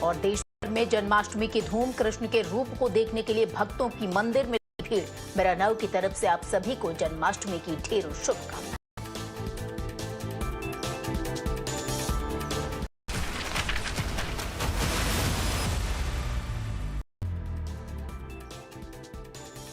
और देश भर में जन्माष्टमी की धूम, कृष्ण के रूप को देखने के लिए भक्तों की मंदिर में भीड़। मेरा नव की तरफ से आप सभी को जन्माष्टमी की ढेरों शुभकामनाएं।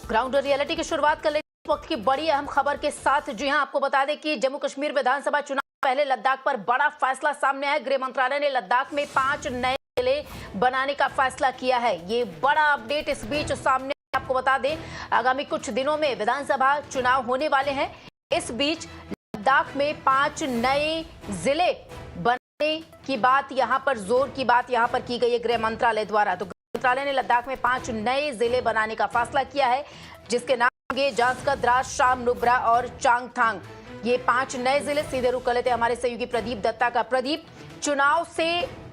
ग्राउंड रियलिटी की शुरुआत कर लेते हैं वक्त की बड़ी अहम खबर के साथ। जी हां, आपको बता दें कि जम्मू कश्मीर विधानसभा चुनाव पहले लद्दाख पर बड़ा फैसला सामने आया। गृह मंत्रालय ने लद्दाख में 5 नए जिले बनाने का फैसला किया है। ये बड़ा अपडेट इस बीच सामने, आपको बता दें आगामी कुछ दिनों में विधानसभा चुनाव होने वाले हैं। इस बीच लद्दाख में 5 नए जिले बनाने की बात यहां पर, जोर की बात यहां पर की गई है गृह मंत्रालय द्वारा। तो मंत्रालय ने लद्दाख में 5 नए जिले बनाने का फैसला किया है, जिसके नाम होंगे जांस्कर, द्रास, शाम, नुब्रा और चांगथांग। ये 5 नए जिले। सीधे रुक कर लेते हैं हमारे सहयोगी प्रदीप दत्ता का। प्रदीप, चुनाव से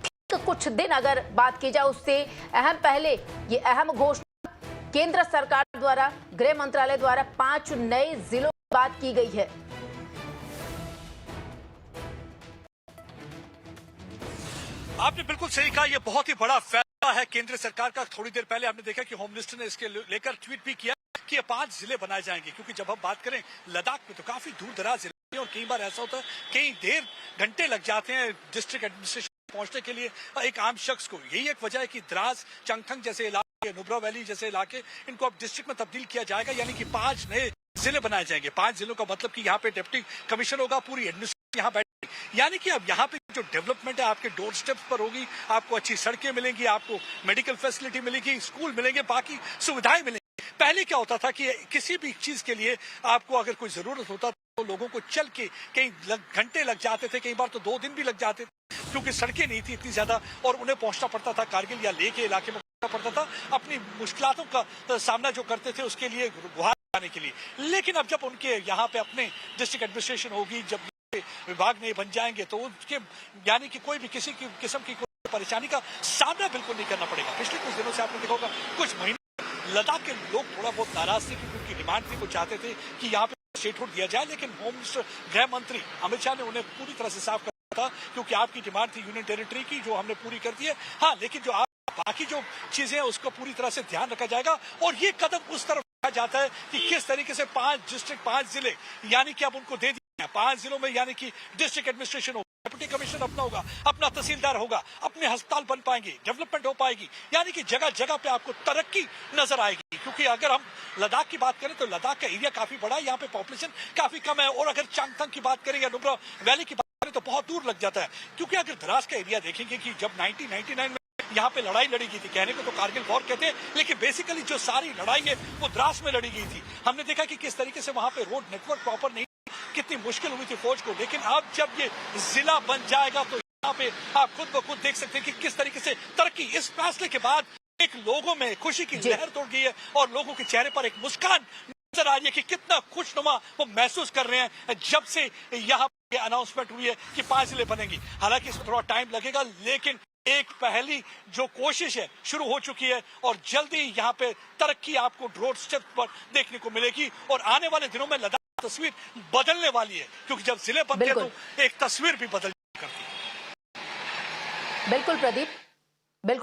ठीक कुछ दिन अगर बात की जाए उससे पहले ये अहम घोषणा केंद्र सरकार द्वारा, गृह मंत्रालय द्वारा 5 नए जिलों की बात की गई है। आपने बिल्कुल सही कहा, यह बहुत ही बड़ा फैसला है केंद्र सरकार का। थोड़ी देर पहले आपने देखा कि होम मिनिस्टर ने इसके लेकर ट्वीट भी किया कि ये 5 जिले बनाए जाएंगे, क्योंकि जब हम बात करें लद्दाख में तो काफी दूर दराज जिले हैं और कई बार ऐसा होता है कई देर घंटे लग जाते हैं डिस्ट्रिक्ट एडमिनिस्ट्रेशन पहुंचने के लिए एक आम शख्स को। यही एक वजह है कि द्रास, चांगथांग जैसे इलाके, नुब्रा वैली जैसे इलाके, इनको अब डिस्ट्रिक्ट में तब्दील किया जाएगा, यानी कि 5 नए जिले बनाए जाएंगे। 5 जिलों का मतलब कि यहाँ पे डिप्टी कमिश्नर होगा, पूरी एडमिनिस्ट्रेशन यहाँ बैठेगी, यानी कि अब यहाँ पे जो डेवलपमेंट है आपके डोर स्टेप पर होगी। आपको अच्छी सड़कें मिलेंगी, आपको मेडिकल फैसिलिटी मिलेगी, स्कूल मिलेंगे, बाकी सुविधाएं मिलेंगी। पहले क्या होता था कि किसी भी चीज के लिए आपको अगर कोई जरूरत होता तो लोगों को चल के कई घंटे लग जाते थे, कई बार तो 2 दिन भी लग जाते थे, क्योंकि सड़कें नहीं थी इतनी ज्यादा और उन्हें पहुंचना पड़ता था कारगिल या लेह के इलाके में पड़ता था अपनी मुश्किलों का सामना जो करते थे उसके लिए गुहार आने के लिए। लेकिन अब जब उनके यहाँ पे अपने डिस्ट्रिक्ट एडमिनिस्ट्रेशन होगी, जब विभाग नहीं बन जाएंगे तो उनके यानी कि कोई भी किसी की किस्म की कोई परेशानी का सामना बिल्कुल नहीं करना पड़ेगा। पिछले कुछ दिनों से आपने देखा होगा, कुछ महीने लद्दाख के लोग थोड़ा बहुत नाराज थे क्योंकि उनकी डिमांड थी, वो चाहते थे कि यहाँ पे स्टेटहुड दिया जाए, लेकिन होम मिनिस्टर गृह मंत्री अमित शाह ने उन्हें पूरी तरह से साफ कर दिया था, क्योंकि आपकी डिमांड थी यूनियन टेरिटरी की, जो हमने पूरी कर दी है। हाँ, लेकिन जो बाकी जो चीजें हैं उसको पूरी तरह से ध्यान रखा जाएगा। और ये कदम उस तरफ रखा जाता है कि किस तरीके से 5 डिस्ट्रिक्ट, 5 जिले, यानी कि अब उनको दे दिए हैं 5 जिलों में, यानी कि डिस्ट्रिक्ट एडमिनिस्ट्रेशन होगा, डिप्टी कमिश्नर अपना होगा, अपना तहसीलदार होगा, अपने अस्पताल बन पाएंगे, डेवलपमेंट हो पाएगी, यानी कि जगह जगह पे आपको तरक्की नजर आएगी। क्योंकि अगर हम लद्दाख की बात करें तो लद्दाख का एरिया काफी बड़ा है, यहाँ पे पॉपुलेशन काफी कम है। और अगर चांगथांग की बात करें या नुब्रा वैली की बात करें तो बहुत दूर लग जाता है, क्योंकि अगर द्रास का एरिया देखेंगे कि जब 1999 में यहाँ पे लड़ाई लड़ी गई थी, कहने को तो कारगिल वॉर कहते हैं, लेकिन बेसिकली जो सारी लड़ाई है वो द्रास में लड़ी गई थी। हमने देखा कि किस तरीके से वहां पे रोड नेटवर्क प्रॉपर नहीं, कितनी मुश्किल हुई थी फौज को। लेकिन अब जब ये जिला बन जाएगा तो यहाँ पे आप खुद ब खुद देख सकते हैं कि किस तरीके से तरक्की। इस फैसले के बाद एक लोगों में खुशी की लहर तोड़ गई है और लोगों के चेहरे पर एक मुस्कान नजर आ रही है कि कितना खुशनुमा वो महसूस कर रहे हैं जब से यहाँ पे अनाउंसमेंट हुई है कि 5 जिले बनेंगी। हालांकि इसमें थोड़ा टाइम लगेगा, लेकिन एक पहली जो कोशिश है शुरू हो चुकी है और जल्दी यहाँ पे तरक्की आपको रोड स्टेप पर देखने को मिलेगी। और आने वाले दिनों में लद्दाख की तस्वीर बदलने वाली है, क्योंकि जब जिले बनते हैं तो एक तस्वीर भी बदल करती है। बिल्कुल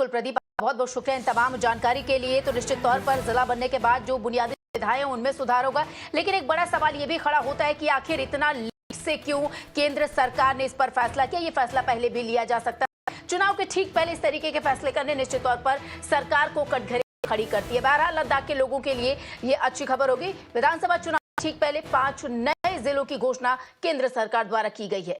प्रदीप, बहुत बहुत शुक्रिया इन तमाम जानकारी के लिए। तो निश्चित तौर पर जिला बनने के बाद जो बुनियादी सुविधाएं हैं उनमें सुधार होगा, लेकिन एक बड़ा सवाल ये भी खड़ा होता है कि आखिर इतना लेट से क्यों केंद्र सरकार ने इस पर फैसला किया। ये फैसला पहले भी लिया जा सकता है। चुनाव के ठीक पहले इस तरीके के फैसले करने निश्चित तौर पर सरकार को कटघरे खड़ी करती है। बहरहाल लद्दाख के लोगों के लिए ये अच्छी खबर होगी। विधानसभा चुनाव ठीक पहले 5 नए जिलों की घोषणा केंद्र सरकार द्वारा की गई है।